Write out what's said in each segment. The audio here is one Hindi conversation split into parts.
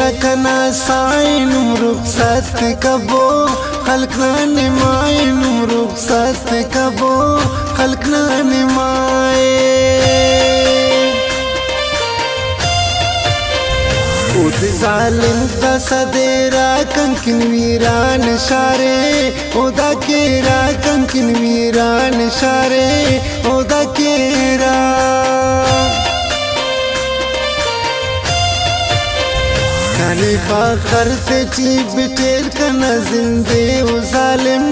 रखना साइन रुखसत कबो खलकना निमाइन रुखसत कबो खलकना निमाए उद जालिम का सदेरा कंकिन वीरान शारे ओदा केरा कंकिन वीरान शारे ओदा केरा खाने करते ची बिटेर कना जिंदे ओ जालिम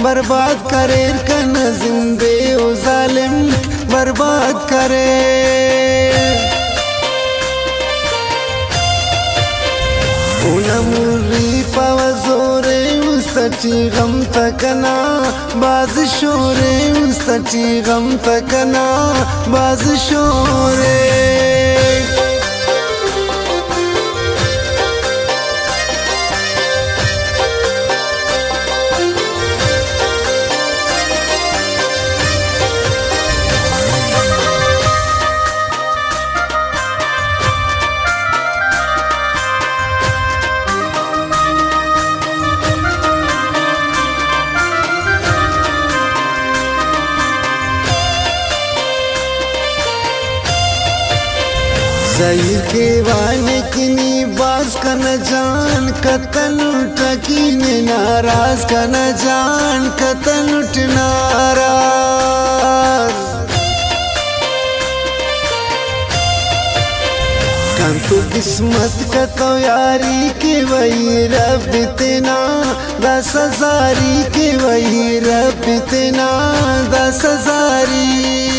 बर्बाद करेर कना जिंदे ओ जालिम बर्बाद करे उनमुरी पवजोरे उस्तची गम तकना बाज शोरे उस्तची गम तकना बाज शोरे सही के वाने किनी बास का न जान कतन उठकी ने नाराज का न जान कतन उठ नाराज कम तो किस्मत का तो यारी के वही रब तेना 10,000 के वही रब तेना 10,000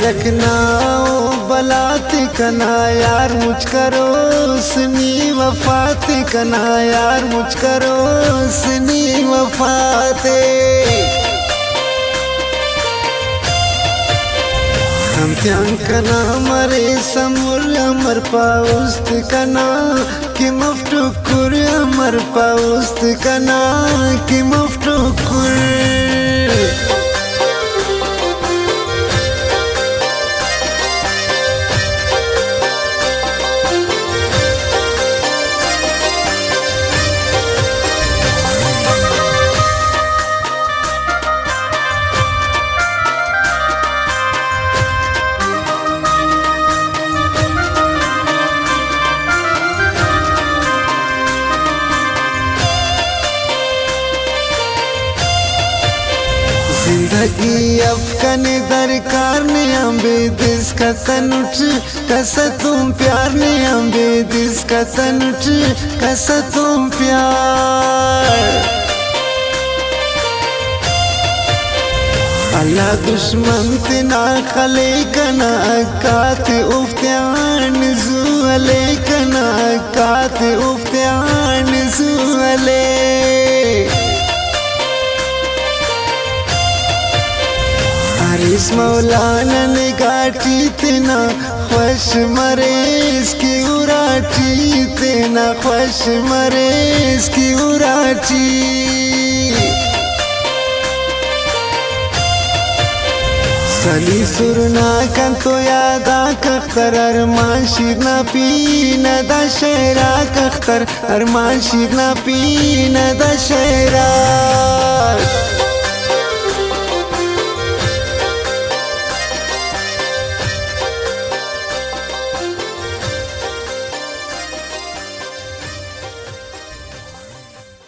रखना ओ बलात कना यार मुझ करो सुनी वफात कना यार मुझ करो सुनी वफाते हम त्यान कना मरे समुर अमर पाउस्त कना कि मुफ्तुकुर अमर पाउस्त कना कि मुफ्तुकुर जिंदगी अफकन दरकार ने अम्बे दिस का तनुट कसा तुम प्यार ने अम्बे दिस का तनुट कसा तुम प्यार अल्लाह दुश्मन तना खले कना कात उफ्त्यान जुअले कना कात उफ्त्यान जुअले इस मौलाना ने गाठी तेना ख्वाश मरे इसकी उराठी तेना ख्वाश मरे इसकी उराठी सली सुरना कन तो यादा कख्तर अरमान शिरना पीना दा शेरा कख्तर अरमान शिरना पीना दा शेरा